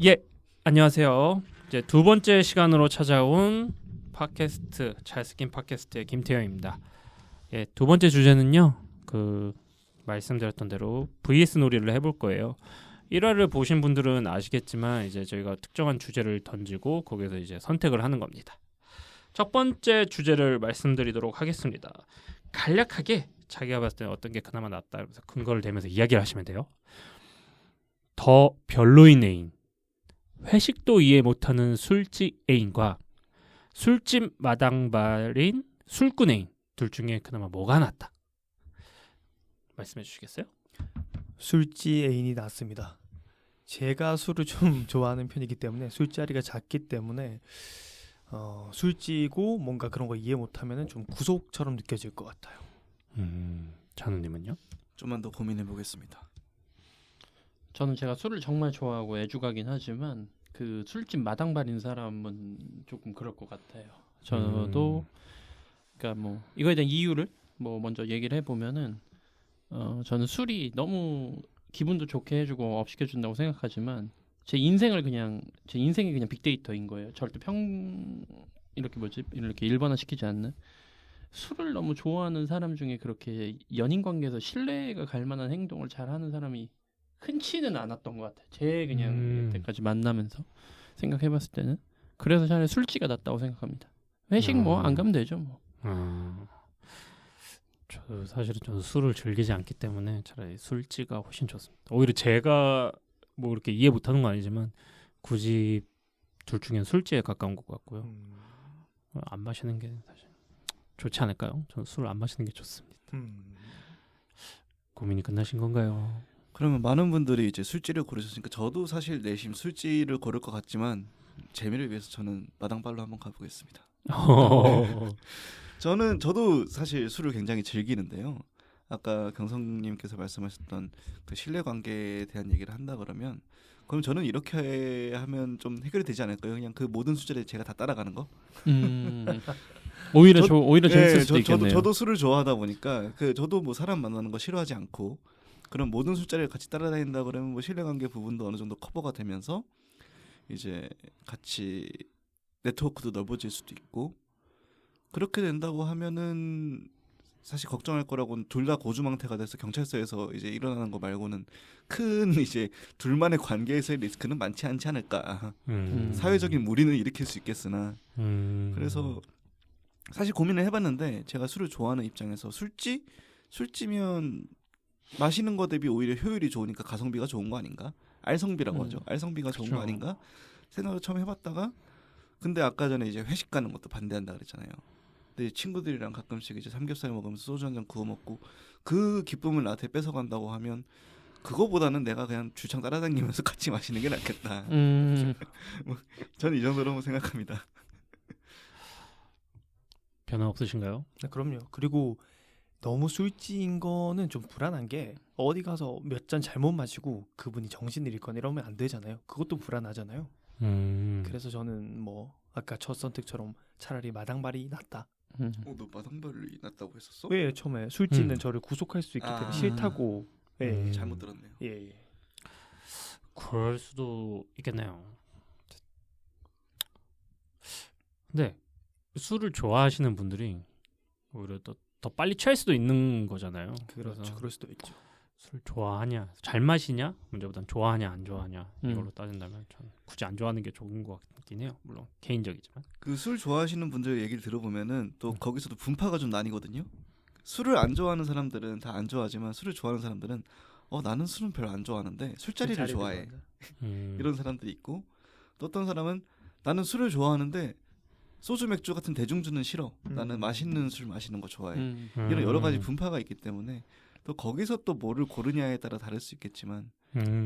예, 안녕하세요. 이제 두 번째 시간으로 찾아온 팟캐스트 잘스킨 팟캐스트의 김태형입니다. 예, 두 번째 주제는요. 말씀드렸던 대로 VS 놀이를 해볼 거예요. 1화를 보신 분들은 아시겠지만 이제 저희가 특정한 주제를 던지고 거기서 이제 선택을 하는 겁니다. 첫 번째 주제를 말씀드리도록 하겠습니다. 간략하게 자기가 봤을 때 어떤 게 그나마 낫다 이러면서 근거를 대면서 이야기를 하시면 돼요. 더 별로인 애인, 회식도 이해 못하는 술집 애인과 술집 마당발인 술꾼 애인 둘 중에 그나마 뭐가 낫다? 말씀해 주시겠어요? 술집 애인이 낫습니다. 제가 술을 좀 좋아하는 편이기 때문에 술자리가 작기 때문에 술집이고 뭔가 그런 거 이해 못하면은 좀 구속처럼 느껴질 것 같아요. 찬우님은요? 좀만 더 고민해 보겠습니다. 저는 제가 술을 정말 좋아하고 애주가긴 하지만 그 술집 마당발인 사람은 조금 그럴 것 같아요. 저도 그러니까 뭐 이거에 대한 이유를 뭐 먼저 얘기를 해보면은 저는 술이 너무 기분도 좋게 해주고 업 시켜준다고 생각하지만 제 인생이 그냥 빅데이터인 거예요. 절대 이렇게 일반화 시키지 않는. 술을 너무 좋아하는 사람 중에 그렇게 연인 관계에서 신뢰가 갈 만한 행동을 잘하는 사람이 흔치는 않았던 것 같아요. 제 그냥 여태까지 만나면서 생각해봤을 때는. 그래서 차라리 술집가 낫다고 생각합니다. 회식 뭐 안 가면 되죠 뭐. 저도 사실은 저는 술을 즐기지 않기 때문에 차라리 술집가 훨씬 좋습니다. 오히려 제가 뭐 이렇게 이해 못하는 건 아니지만 굳이 둘 중엔 술집에 가까운 것 같고요. 안 마시는 게 사실 좋지 않을까요? 저는 술을 안 마시는 게 좋습니다. 고민이 끝나신 건가요? 그러면 많은 분들이 이제 술집을 고르셨으니까 저도 사실 내심 술집을 고를 것 같지만 재미를 위해서 저는 마당발로 한번 가보겠습니다. 저도 사실 술을 굉장히 즐기는데요. 아까 경성님께서 말씀하셨던 그 신뢰관계에 대한 얘기를 한다 그러면 그럼 저는 이렇게 하면 좀 해결이 되지 않을까요? 그냥 그 모든 술자리에 제가 다 따라가는 거? 오히려 재밌을 수도 있겠네요. 저도 술을 좋아하다 보니까 저도 뭐 사람 만나는 거 싫어하지 않고 그럼 모든 술자리를 같이 따라다닌다 그러면 뭐 신뢰관계 부분도 어느 정도 커버가 되면서 이제 같이 네트워크도 넓어질 수도 있고 그렇게 된다고 하면은 사실 걱정할 거라고는 둘 다 고주망태가 돼서 경찰서에서 이제 일어나는 거 말고는 큰 이제 둘만의 관계에서의 리스크는 많지 않지 않을까. 사회적인 무리는 일으킬 수 있겠으나 그래서 사실 고민을 해봤는데 제가 술을 좋아하는 입장에서 술집이면 마시는 거 대비 오히려 효율이 좋으니까 가성비가 좋은 거 아닌가? 알성비라고 하죠. 알성비가 좋은 거 아닌가? 생각을 처음 해봤다가 근데 아까 전에 이제 회식 가는 것도 반대한다 그랬잖아요. 근데 친구들이랑 가끔씩 이제 삼겹살 먹으면서 소주 한 잔 구워 먹고 그 기쁨을 나한테 뺏어간다고 하면 그거보다는 내가 그냥 주창 따라다니면서 같이 마시는 게 낫겠다. 저는 이 정도로 생각합니다. 변화 없으신가요? 네, 그럼요. 그리고 너무 술집인 거는 좀 불안한 게 어디 가서 몇 잔 잘못 마시고 그분이 정신을 잃거나 이러면 안 되잖아요. 그것도 불안하잖아요. 그래서 저는 뭐 아까 첫 선택처럼 차라리 마당발이 낫다. 너 마당발이 낫다고 했었어? 왜 처음에 술집은 저를 구속할 수 있기 때문에 싫다고. 예. 잘못 들었네요. 예. 그럴 수도 있겠네요. 근데 술을 좋아하시는 분들이 오히려 더 빨리 취할 수도 있는 거잖아요. 그렇죠. 그럴 수도 있죠. 술 좋아하냐, 잘 마시냐 문제보단 좋아하냐 안 좋아하냐 이걸로 따진다면 저는 굳이 안 좋아하는 게 좋은 것 같긴 해요. 물론 개인적이지만. 그 술 좋아하시는 분들 얘기를 들어보면은 또 거기서도 분파가 좀 나뉘거든요. 술을 안 좋아하는 사람들은 다 안 좋아하지만 술을 좋아하는 사람들은 나는 술은 별로 안 좋아하는데 술자리를 좋아해. 이런 사람들이 있고 또 어떤 사람은 나는 술을 좋아하는데 소주 맥주 같은 대중주는 싫어. 나는 맛있는 술 마시는 거 좋아해. 이런 여러 가지 분파가 있기 때문에 또 거기서 또 뭐를 고르냐에 따라 다를 수 있겠지만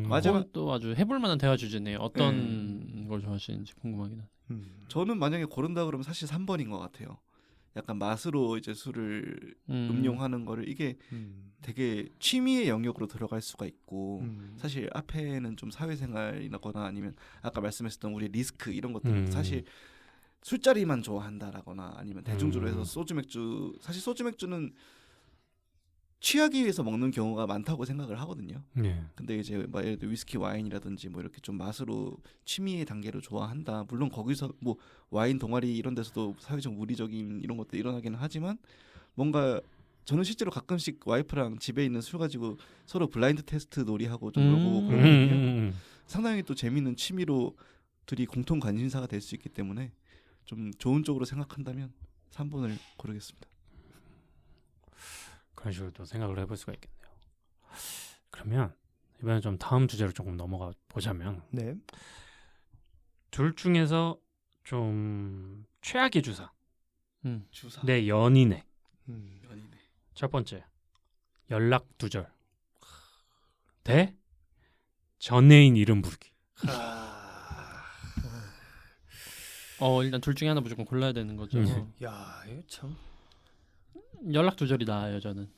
맞아요. 또 아주 해볼 만한 대화 주제네요. 어떤 걸 좋아하시는지 궁금하긴 하네. 저는 만약에 고른다 그러면 사실 3번인 것 같아요. 약간 맛으로 이제 술을 음용하는 거를 이게 되게 취미의 영역으로 들어갈 수가 있고 사실 앞에는 좀 사회생활이거나 아니면 아까 말씀하셨던 우리 리스크 이런 것들은 사실 술자리만 좋아한다라거나 아니면 대중주로 해서 소주 맥주 사실 소주 맥주는 취하기 위해서 먹는 경우가 많다고 생각을 하거든요. 네. 근데 이제 막 예를 들어 위스키 와인이라든지 뭐 이렇게 좀 맛으로 취미의 단계로 좋아한다. 물론 거기서 뭐 와인 동아리 이런 데서도 사회적 물리적인 이런 것도 일어나기는 하지만 뭔가 저는 실제로 가끔씩 와이프랑 집에 있는 술 가지고 서로 블라인드 테스트 놀이하고 좀 놀고 그러거든요. 상당히 또 재밌는 취미로 둘이 공통 관심사가 될 수 있기 때문에 좀 좋은 쪽으로 생각한다면 3번을 고르겠습니다. 그런 식으로 또 생각을 해볼 수가 있겠네요. 그러면 이번에 좀 다음 주제로 조금 넘어가 보자면 네. 둘 중에서 좀 최악의 주사 주사. 내 연인의 연인의. 첫 번째 연락 두절 대 전애인 이름 부르기. 일단 둘 중에 하나 무조건 골라야 되는 거죠. 야, 이거 참. 연락 두절이 나아요 저는.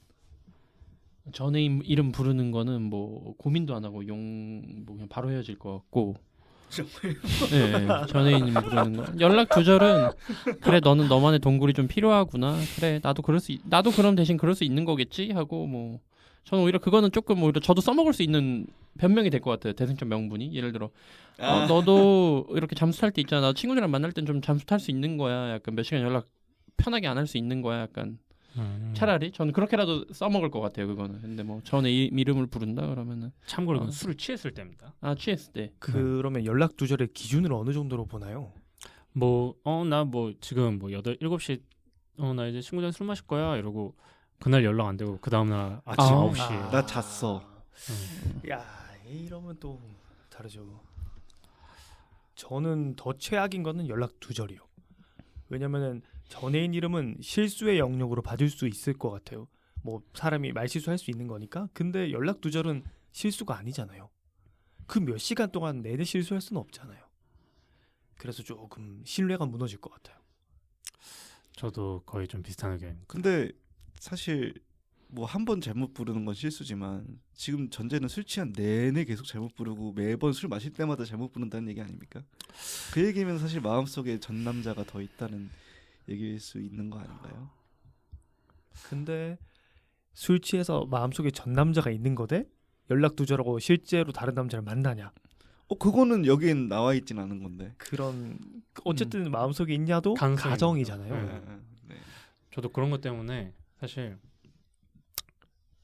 전애인 이름 부르는 거는 뭐 고민도 안 하고 뭐 그냥 바로 헤어질 것 같고. 네, 전애인 이름 부르는 거. 연락 두절은 그래 너는 너만의 동굴이 좀 필요하구나. 그래 나도 그럼 대신 그럴 수 있는 거겠지 하고 뭐 저는 오히려 그거는 조금 오히려 저도 써먹을 수 있는 변명이 될 것 같아요. 대승적 명분이 예를 들어 너도 이렇게 잠수 탈 때 있잖아. 나도 친구들이랑 만날 땐 좀 잠수 탈 수 있는 거야. 약간 몇 시간 연락 편하게 안 할 수 있는 거야. 약간 차라리 저는 그렇게라도 써먹을 것 같아요. 그거는. 근데 뭐 전에 이름을 부른다 그러면은 참고로 이건 술을 취했을 때입니다. 취했을 때. 그러면 연락 두절의 기준을 어느 정도로 보나요? 뭐 나 뭐 지금 뭐 7시 나 이제 친구들이랑 술 마실 거야 이러고 그날 연락 안 되고 그 다음 날 아침 9시에 나 잤어. 야, 이러면 또 다르죠. 저는 더 최악인 거는 연락 두절이요. 왜냐면은 전애인 이름은 실수의 영역으로 봐줄 수 있을 것 같아요. 뭐 사람이 말실수할 수 있는 거니까. 근데 연락 두절은 실수가 아니잖아요. 그 몇 시간 동안 내내 실수할 수는 없잖아요. 그래서 조금 신뢰가 무너질 것 같아요. 저도 거의 좀 비슷한 의견입니다. 근데 사실 뭐 한 번 잘못 부르는 건 실수지만 지금 전제는 술 취한 내내 계속 잘못 부르고 매번 술 마실 때마다 잘못 부른다는 얘기 아닙니까? 그 얘기면 사실 마음속에 전 남자가 더 있다는 얘기일 수 있는 거 아닌가요? 근데 술 취해서 마음속에 전 남자가 있는 거대 연락 두절하고 실제로 다른 남자를 만나냐? 그거는 여기엔 나와 있진 않은 건데. 그런 어쨌든 마음속에 있냐도 가능성이 가정이잖아요. 네. 저도 그런 것 때문에 사실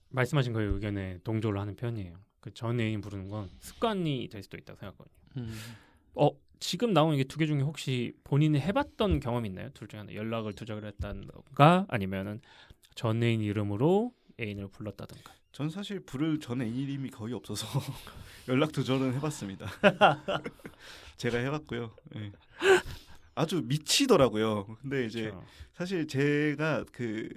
말씀하신 거의 의견에 동조를 하는 편이에요. 그 전애인 부르는 건 습관이 될 수도 있다고 생각하거든요. 지금 나온 이게 두 개 중에 혹시 본인이 해봤던 경험이 있나요? 둘 중에 하나 연락을 두절을 했다든가 아니면은 전애인 이름으로 애인을 불렀다든가. 전 사실 부를 전 애인 이름이 거의 없어서 연락 두절은 해봤습니다. 제가 해봤고요. 네. 아주 미치더라고요. 근데 이제 그렇죠. 사실 제가 그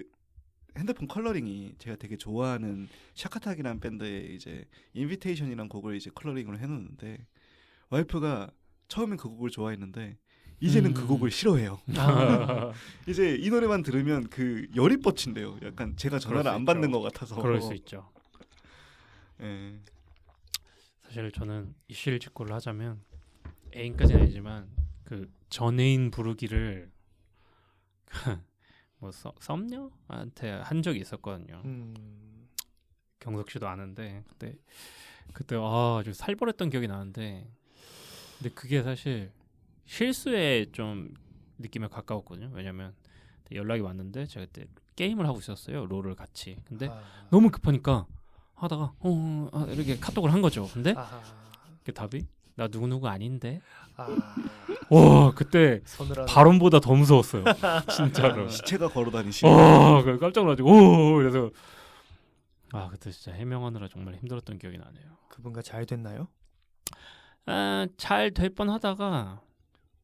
핸드폰 컬러링이 제가 되게 좋아하는 샤카탁이라는 밴드의 이제 인비테이션이라는 곡을 이제 컬러링으로 해놓는데 와이프가 처음엔 그 곡을 좋아했는데 이제는 그 곡을 싫어해요. 이제 이 노래만 들으면 그 열이 뻗친대요. 약간 제가 전화를 안 받는 것 같아서. 그럴 수 있죠. 예. 사실 저는 이실직고를 하자면 애인까지는 아니지만 그 전애인 부르기를 뭐 썸녀한테 한 적이 있었거든요. 경석 씨도 아는데 그때 아주 살벌했던 기억이 나는데 근데 그게 사실 실수에 좀 느낌에 가까웠거든요. 왜냐면 연락이 왔는데 제가 그때 게임을 하고 있었어요. 롤을 같이. 근데 너무 급하니까 하다가 이렇게 카톡을 한 거죠. 근데 그 답이 나 누구누구 아닌데. 와 그때 발언보다 더 무서웠어요. 진짜로. 시체가 걸어다니시고. 깜짝 놀라지고 그래서 그때 진짜 해명하느라 정말 힘들었던 기억이 나네요. 그분과 잘 됐나요? 잘 될 뻔하다가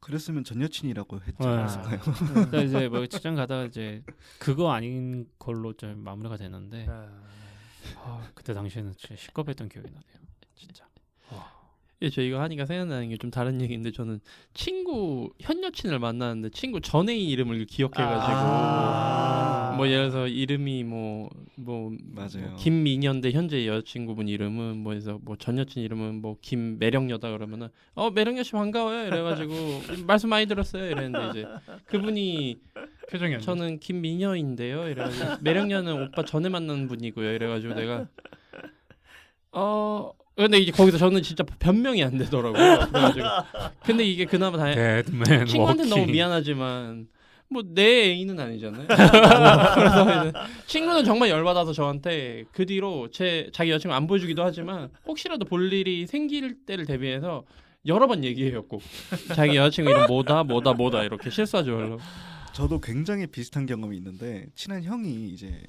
그랬으면 전 여친이라고 했지 않았을까요? 이제 뭐 직장 가다가 이제 그거 아닌 걸로 좀 마무리가 되는데 그때 당시에는 진짜 시겁했던 기억이 나네요. 진짜. 예, 저 이거 하니까 생각나는 게 좀 다른 얘기인데 저는 친구 현 여친을 만났는데 친구 전애인 이름을 기억해가지고 뭐 예를 들어서 이름이 뭐 맞아요. 김민현 대 현재 여자친구분 이름은 뭐해서 뭐 전 여친 이름은 뭐 김매력여다 그러면은 매력여 씨 반가워요 이래가지고 말씀 많이 들었어요 이랬는데 이제 그분이 표정이 안 좋아. 저는 김미녀인데요. 이래가지고 매력녀는 오빠 전에 만난 분이고요. 이래가지고 내가 근데 이제 거기서 저는 진짜 변명이 안 되더라고요. 그래가지고 근데 이게 그나마 데드맨 친구한테 너무 워킹. 미안하지만 뭐 내 애인은 아니잖아요. 그래서 이제 친구는 정말 열받아서 저한테 그 뒤로 자기 여자친구 안 보여주기도 하지만 혹시라도 볼 일이 생길 때를 대비해서 여러 번 얘기해요. 꼭 자기 여자친구 이름 뭐다 이렇게 실수하지 말라고. 저도 굉장히 비슷한 경험이 있는데 친한 형이 이제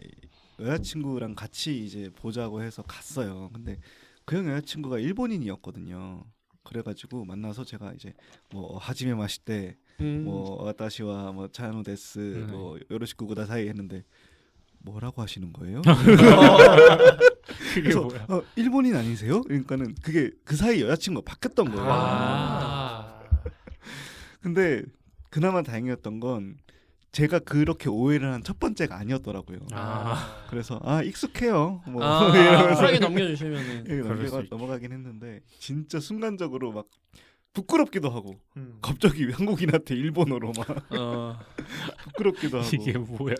여자친구랑 같이 이제 보자고 해서 갔어요. 근데 그 형 여자친구가 일본인이었거든요. 그래가지고 만나서 제가 이제 뭐 하지메 마시테 뭐 와타시와 뭐 차노 데스 뭐 요로시쿠 구다사이 했는데 뭐라고 하시는 거예요? 그게 그래서 뭐야? 일본인 아니세요? 그러니까는 그게 그 사이 여자친구가 바뀌었던 거예요. 근데 그나마 다행이었던 건 제가 그렇게 오해를 한 첫 번째가 아니었더라고요. 그래서 익숙해요. 뭐 이러면서 쿨하게 넘겨주시면은 넘어가긴 했는데 진짜 순간적으로 막 부끄럽기도 하고 갑자기 한국인한테 일본어로 막 부끄럽기도 하고 이게 뭐야?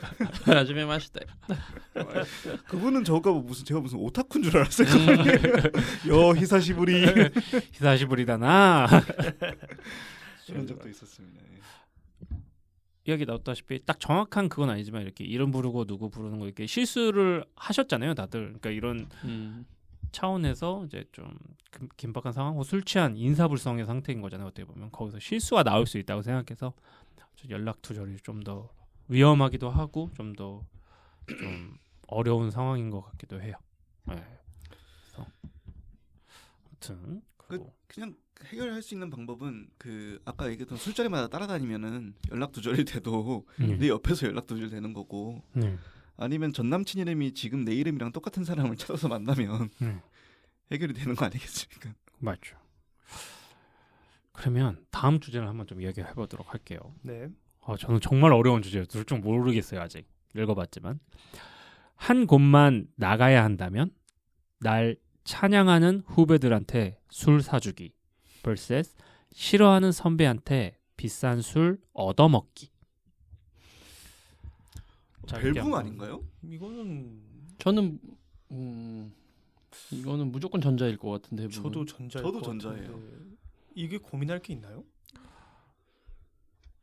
나중에 마시다. 그분은 제가 무슨 오타쿠인 줄 알았어요. 여 히사시부리 히사시부리다나. 그런 적도 있었습니다. 예. 이야기 나왔다시피 딱 정확한 그건 아니지만 이렇게 이름 부르고 누구 부르는 거 이렇게 실수를 하셨잖아요, 다들. 그러니까 이런 차원에서 이제 좀 긴박한 상황, 술 취한 인사불성의 상태인 거잖아요. 어떻게 보면 거기서 실수가 나올 수 있다고 생각해서 연락 두절이 좀 더 위험하기도 하고 좀 더 좀 어려운 상황인 것 같기도 해요. 네. 그래서 아무튼 그냥 해결할 수 있는 방법은 그 아까 얘기했던 술자리마다 따라다니면은 연락 두절이 돼도 내 옆에서 연락 두절 되는 거고 아니면 전 남친 이름이 지금 내 이름이랑 똑같은 사람을 찾아서 만나면 해결이 되는 거 아니겠습니까? 맞죠. 그러면 다음 주제를 한번 좀 이야기해 보도록 할게요. 네. 저는 정말 어려운 주제예요. 둘 중 모르겠어요. 아직 읽어봤지만 한 곳만 나가야 한다면 날 찬양하는 후배들한테 술 사주기 vs 싫어하는 선배한테 비싼 술 얻어먹기. 벨붕 아닌가요? 이거는 저는 이거는 무조건 전자일 것 같은데. 저도 전자일 저도 것 전자예요. 같은데 이게 고민할 게 있나요?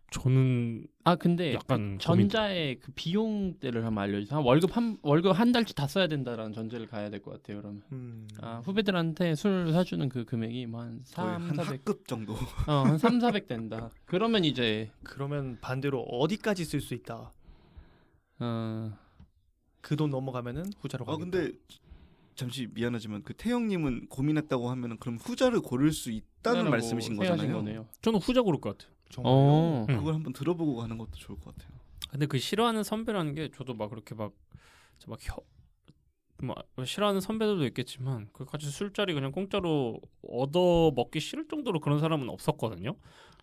저는 근데 약간 전자의 그 비용대를 한번 알려주세요. 월급 한 달치 다 써야 된다라는 전제를 가야 될 것 같아요. 그러면 후배들한테 술 사주는 그 금액이 뭐 한 3, 400 학급 정도. 한 3, 400 된다. 그러면 이제 그러면 반대로 어디까지 쓸 수 있다. 그 돈 넘어가면은 후자로 가겠다. 근데 잠시 미안하지만 그 태영님은 고민했다고 하면은 그럼 후자를 고를 수 있다는 말씀이신 거잖아요. 거네요. 저는 후자 고를 것 같아요. 정말요? 그걸 한번 들어보고 가는 것도 좋을 것 같아요. 근데 그 싫어하는 선배라는 게 저도 막 그렇게 뭐 싫어하는 선배들도 있겠지만 그까지 술자리 그냥 공짜로 얻어 먹기 싫을 정도로 그런 사람은 없었거든요.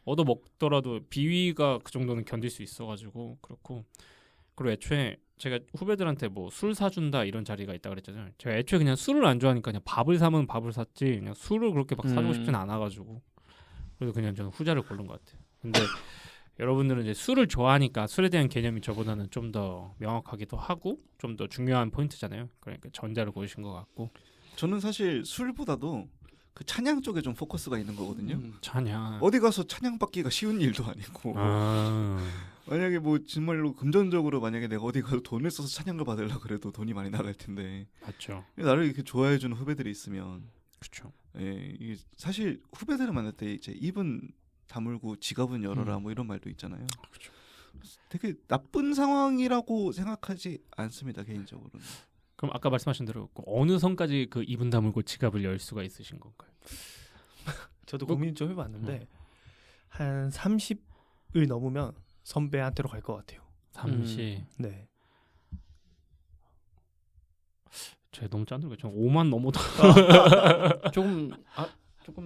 얻어 먹더라도 비위가 그 정도는 견딜 수 있어가지고 그렇고. 그리고 애초에 제가 후배들한테 뭐 술 사준다 이런 자리가 있다 그랬잖아요. 제가 애초에 그냥 술을 안 좋아하니까 그냥 밥을 사면 밥을 샀지 그냥 술을 그렇게 막 사주고 싶진 않아가지고 그래서 그냥 저는 후자를 고른 것 같아요. 근데 여러분들은 이제 술을 좋아하니까 술에 대한 개념이 저보다는 좀 더 명확하기도 하고 좀 더 중요한 포인트잖아요. 그러니까 전자를 고르신 것 같고 저는 사실 술보다도 그 찬양 쪽에 좀 포커스가 있는 거거든요. 찬양 어디 가서 찬양 받기가 쉬운 일도 아니고 만약에 뭐 정말로 금전적으로 만약에 내가 어디 가서 돈을 써서 찬양을 받으려 그래도 돈이 많이 나갈 텐데 맞죠. 나를 이렇게 좋아해주는 후배들이 있으면 그렇죠. 예, 이게 사실 후배들을 만날 때 이제 입은 다물고 지갑은 열어라 뭐 이런 말도 있잖아요. 그렇죠. 되게 나쁜 상황이라고 생각하지 않습니다 개인적으로는. 그럼 아까 말씀하신 대로 어느 선까지 그 입은 다물고 지갑을 열 수가 있으신 건가요? 저도 고민 좀 해봤는데 한 30을 넘으면 선배한테로 갈 것 같아요. 30. 네. 제 너무 짠들고 저 5만 넘어도 조금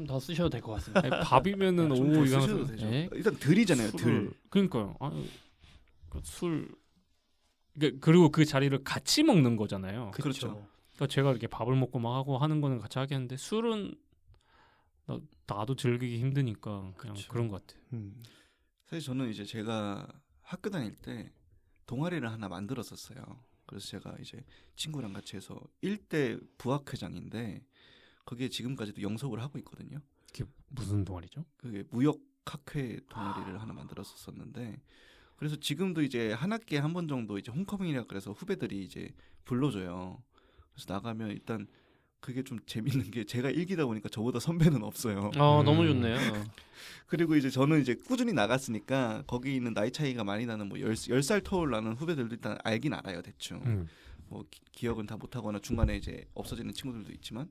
더 쓰셔도 될 것 같습니다. 아니, 밥이면은 5 이상 쓰셔도 되죠. 네. 일단 들이잖아요. 들. 그러니까요. 술 그리고 그 자리를 같이 먹는 거잖아요. 그렇죠. 그러니까 제가 이렇게 밥을 먹고 막 하고 하는 거는 같이 하겠는데 술은 나도 즐기기 힘드니까 그냥 그쵸. 그런 것 같아요. 사실 저는 이제 제가 학교 다닐 때 동아리를 하나 만들었었어요. 그래서 제가 이제 친구랑 같이 해서 1대 부학회장인데 거기에 지금까지도 영속을 하고 있거든요. 그게 무슨 동아리죠? 그게 무역학회 동아리를 하나 만들었었는데 그래서 지금도 이제 한 학기에 한 번 정도 이제 홈커밍이라 그래서 후배들이 이제 불러줘요. 그래서 나가면 일단 그게 좀 재밌는 게 제가 1기다 보니까 저보다 선배는 없어요. 너무 좋네요. 그리고 이제 저는 이제 꾸준히 나갔으니까 거기 있는 나이 차이가 많이 나는 뭐 10살 터울 나는 후배들도 일단 알긴 알아요, 대충. 뭐 기억은 다 못하거나 중간에 이제 없어지는 친구들도 있지만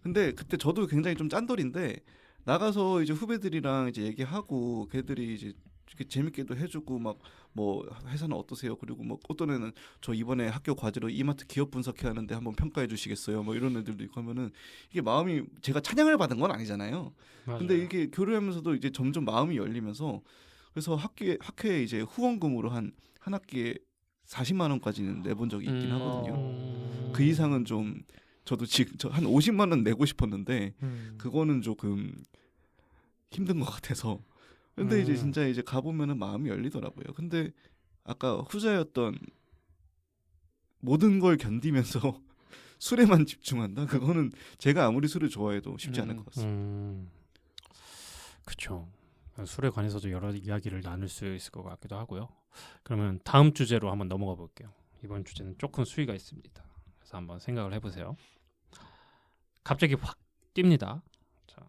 근데 그때 저도 굉장히 좀 짠돌인데 나가서 이제 후배들이랑 이제 얘기하고 걔들이 이제 이렇게 재밌게도 해주고 막 뭐 회사는 어떠세요? 그리고 뭐 어떤 애는 저 이번에 학교 과제로 이마트 기업 분석해야 하는데 한번 평가해 주시겠어요? 뭐 이런 애들도 있고 하면은 이게 마음이 제가 찬양을 받은 건 아니잖아요. 맞아요. 근데 이게 교류하면서도 이제 점점 마음이 열리면서 그래서 학회에 이제 후원금으로 한 학기에 40만 원까지는 내본 적이 있긴 하거든요. 그 이상은 좀 저도 지금 한 50만 원 내고 싶었는데 그거는 조금 힘든 것 같아서. 근데 이제 진짜 이제 가보면은 마음이 열리더라고요. 근데 아까 후자였던 모든 걸 견디면서 술에만 집중한다? 그거는 제가 아무리 술을 좋아해도 쉽지 않을 것 같습니다. 그렇죠. 술에 관해서도 여러 이야기를 나눌 수 있을 것 같기도 하고요. 그러면 다음 주제로 한번 넘어가 볼게요. 이번 주제는 조금 수위가 있습니다. 그래서 한번 생각을 해보세요. 갑자기 확 뜁니다. 자,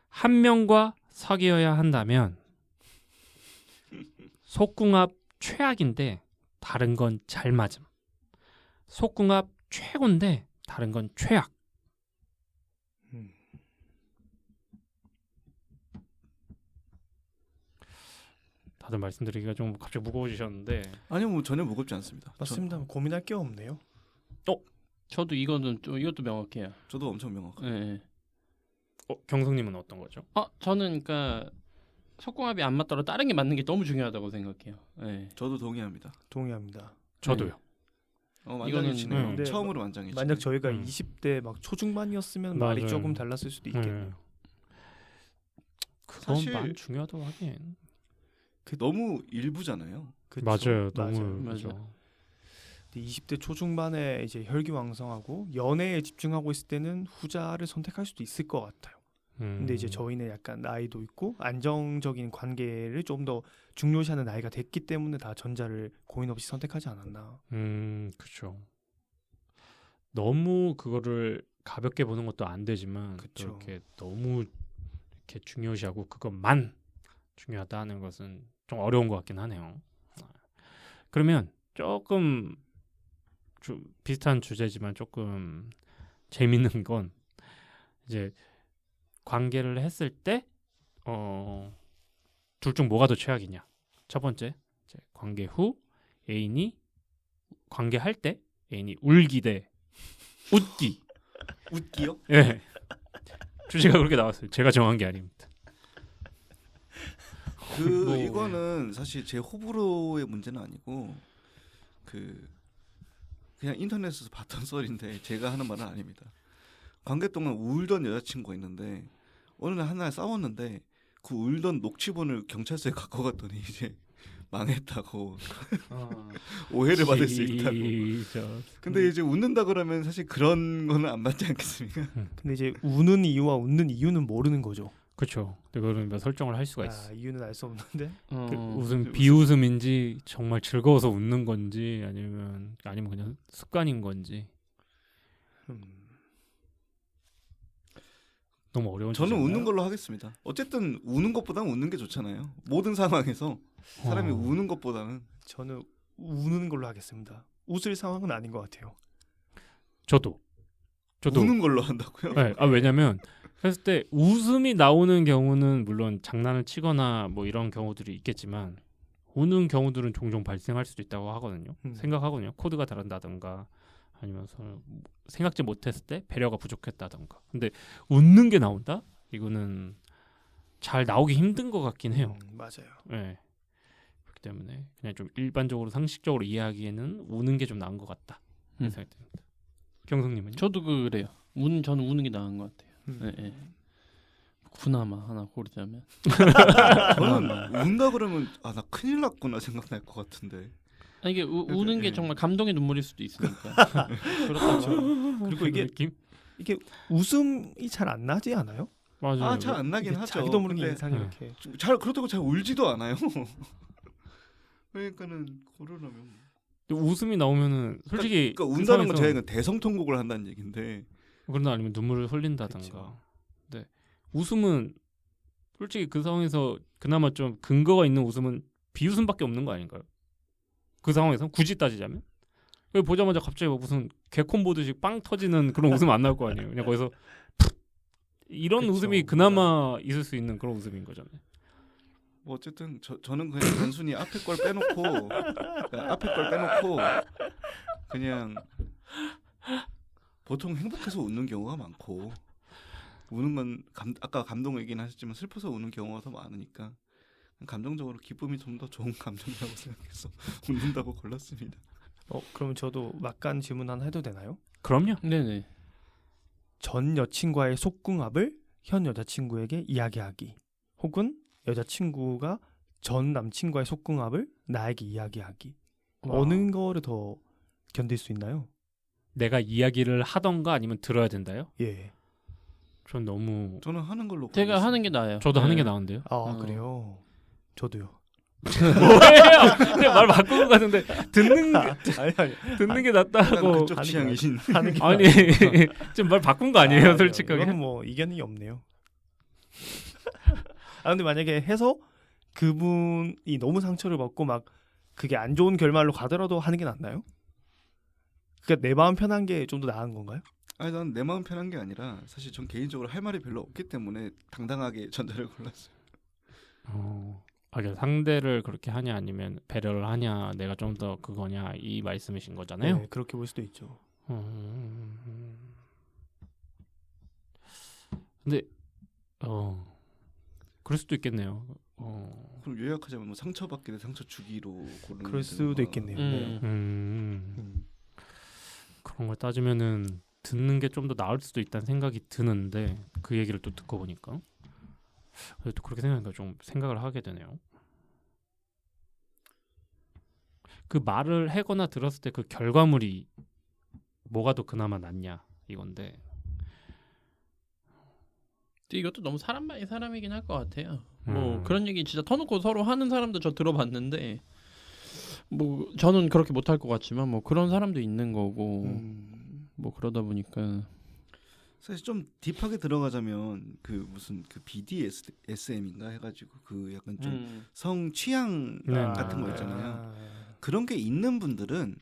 한 명과 사귀어야 한다면 속궁합 최악인데 다른 건 잘 맞음. 속궁합 최고인데 다른 건 최악. 다들 말씀드리기가 좀 갑자기 무거워지셨는데 아니요, 뭐 전혀 무겁지 않습니다. 맞습니다. 고민할 게 없네요. 저도 이것도 명확해요. 저도 엄청 명확해요. 네. 경성님은 어떤 거죠? 저는 그러니까 속궁합이 안 맞더라도 다른 게 맞는 게 너무 중요하다고 생각해요. 네. 저도 동의합니다. 동의합니다. 저도요. 만장일치네요. 이거는- 처음으로 만장일치. 만약 저희가 20대 막 초중반이었으면 말이 맞아요. 조금 달랐을 수도 있겠네요. 그건 사실- 많이 중요하다고 하긴. 너무 일부잖아요. 그쵸? 맞아요. 너무 맞아요. 그죠. 근데 20대 초중반에 이제 혈기왕성하고 연애에 집중하고 있을 때는 후자를 선택할 수도 있을 것 같아요. 근데 이제 저희는 약간 나이도 있고 안정적인 관계를 좀 더 중요시하는 나이가 됐기 때문에 다 전자를 고민 없이 선택하지 않았나. 그렇죠. 너무 그거를 가볍게 보는 것도 안 되지만 또 그쵸. 이렇게 너무 이렇게 중요시하고 그것만 중요하다는 것은 좀 어려운 것 같긴 하네요. 그러면 조금 비슷한 주제지만 조금 재밌는 건 이제 관계를 했을 때 둘 중 뭐가 더 최악이냐. 첫 번째, 이제 관계 후 관계할 때 애인이 울기 대 웃기. 웃기요? 예. 주제가 그렇게 나왔어요. 제가 정한 게 아닙니다. 이거는 사실 제 호불호의 문제는 아니고 그냥 인터넷에서 봤던 썰인데 제가 하는 말은 아닙니다. 관계 동안 울던 여자친구가 있는데 어느 날 하나 싸웠는데 그 울던 녹취본을 경찰서에 갖고 갔더니 이제 망했다고 오해를 받을 수 있다고. 근데 이제 웃는다 그러면 사실 그런 거는 안 맞지 않겠습니까? 근데 이제 우는 이유와 웃는 이유는 모르는 거죠. 그렇죠. 그거는 뭐 설정을 할 수가 있어. 이유는 알 수 없는데. 그 웃음 비웃음인지 정말 즐거워서 웃는 건지 아니면 그냥 습관인 건지. 너무 어려운. 저는 주제인가요? 웃는 걸로 하겠습니다. 어쨌든 우는 것보다는 웃는 게 좋잖아요. 모든 상황에서 사람이 우는 것보다는. 저는 우는 걸로 하겠습니다. 웃을 상황은 아닌 것 같아요. 저도 우는 걸로 한다고요? 네, 왜냐면 했을 때 웃음이 나오는 경우는 물론 장난을 치거나 뭐 이런 경우들이 있겠지만 우는 경우들은 종종 발생할 수도 있다고 하거든요. 생각하거든요. 코드가 다른다든가 아니면 생각지 못했을 때 배려가 부족했다든가. 근데 웃는 게 나온다? 이거는 잘 나오기 힘든 것 같긴 해요. 맞아요. 네. 그렇기 때문에 그냥 좀 일반적으로 상식적으로 이해하기에는 우는 게 좀 나은 것 같다. 그런 생각이 듭니다. 경성님은요? 저도 그래요. 저는 우는 게 나은 것 같아요. 네. 그나마 하나 고르자면 저는 운다 그러면 나 큰일 났구나 생각날 것 같은데. 아니, 이게 우는 게 예. 정말 감동의 눈물일 수도 있으니까. 그렇다고. 그리고 이게 느낌? 이게 웃음이 잘 안 나지 않아요? 맞아요. 잘 안 나긴 하죠. 자기도 모르게 근데 인상이 이렇게 잘 그렇다고 잘 울지도 않아요. 그러니까는 고르려면. 웃음이 나오면은 솔직히 그러니까 그 운다는 건 상황에서 제가 대성통곡을 한다는 얘기인데. 그러나 아니면 눈물을 흘린다든가. 그쵸. 네. 웃음은 솔직히 그 상황에서 그나마 좀 근거가 있는 웃음은 비웃음밖에 없는 거 아닌가요? 그 상황에서 굳이 따지자면 여기 보자마자 갑자기 뭐 무슨 개콘 보듯이 빵 터지는 그런 웃음 안 나올 거 아니에요. 그냥 거기서 이런 그쵸. 웃음이 그나마 있을 수 있는 그런 웃음인 거잖아요. 뭐 어쨌든 저는 그냥 단순히 앞에 걸 빼놓고 그냥 보통 행복해서 웃는 경우가 많고 우는 건 아까 감동 얘기는 하셨지만 슬퍼서 우는 경우가 더 많으니까 감정적으로 기쁨이 좀 더 좋은 감정이라고 생각해서 웃는다고 골랐습니다. 그럼 저도 막간 질문 하나 해도 되나요? 그럼요. 네네. 전 여친과의 속궁합을 현 여자친구에게 이야기하기 혹은 여자친구가 전 남친과의 속궁합을 나에게 이야기하기 어느 거를 더 견딜 수 있나요? 내가 이야기를 하던가 아니면 들어야 된다요? 예. 전 너무 저는 하는 걸로 제가 고르겠습니다. 하는 게 나아요. 저도 하는 게 네. 나은데요. 그래요. 저도요. 뭐예요? 그냥 말 바꾸는 것 같은데 듣는 아니. 듣는 게 약간 낫다고. 그쪽 하는 게 취향이신. 하는 게 아니 지금 말 바꾼 거 아니에요, 아니요. 솔직하게. 이거는 뭐 이견이 없네요. 근데 만약에 해서 그분이 너무 상처를 받고 막 그게 안 좋은 결말로 가더라도 하는 게 낫나요? 그러니까 내 마음 편한 게 좀 더 나은 건가요? 아니 난 내 마음 편한 게 아니라 사실 전 개인적으로 할 말이 별로 없기 때문에 당당하게 전자를 골랐어요. 그러니까 상대를 그렇게 하냐 아니면 배려를 하냐 내가 좀 더 그거냐 이 말씀이신 거잖아요. 네, 그렇게 볼 수도 있죠. 근데 그럴 수도 있겠네요. 그럼 요약하자면 뭐 상처받게 돼 상처 주기로 고르는 그럴 수도 거가 있겠네요. 그런 걸 따지면은 듣는 게 좀 더 나을 수도 있다는 생각이 드는데 그 얘기를 또 듣고 보니까 또 그렇게 생각하니까 좀 생각을 하게 되네요. 그 말을 하거나 들었을 때 그 결과물이 뭐가 더 그나마 낫냐 이건데. 근데 이것도 너무 사람 바이 사람이긴 할 것 같아요. 뭐 그런 얘기 진짜 터놓고 서로 하는 사람도 저 들어봤는데 뭐 저는 그렇게 못할 것 같지만 뭐 그런 사람도 있는 거고 뭐 그러다 보니까 사실 좀 딥하게 들어가자면 그 무슨 그 BDSM인가 해가지고 그 약간 좀 성 취향 같은 거 있잖아요. 그런 게 있는 분들은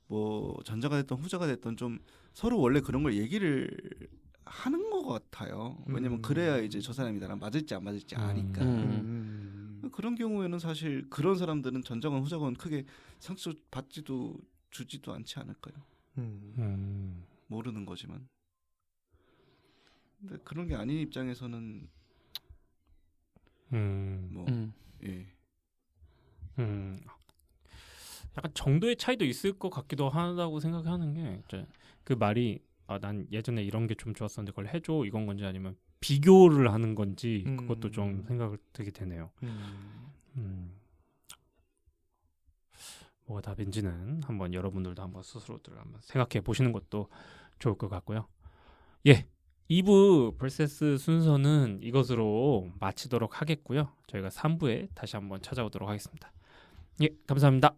뭐 전자가 됐던 후자가 됐던 좀 서로 원래 그런 걸 얘기를 하는 것 같아요. 왜냐면 그래야 이제 저 사람이 나랑 맞을지 안 맞을지 아니까. 그런 경우에는 사실 그런 사람들은 전자건 후자건 크게 상처 받지도 주지도 않지 않을까요? 모르는 거지만. 근데 그런 게 아닌 입장에서는 뭐 예. 약간 정도의 차이도 있을 것 같기도 하다고 생각하는 게 이제 그 말이 난 예전에 이런 게 좀 좋았었는데 그걸 해줘 이건 건지 아니면 비교를 하는 건지 그것도 좀 생각을 되게 되네요. 뭐가 답인지는 한번 여러분들도 한번 스스로들 한번 생각해 보시는 것도 좋을 것 같고요. 예, 2부 vs 순서는 이것으로 마치도록 하겠고요. 저희가 3부에 다시 한번 찾아오도록 하겠습니다. 예, 감사합니다.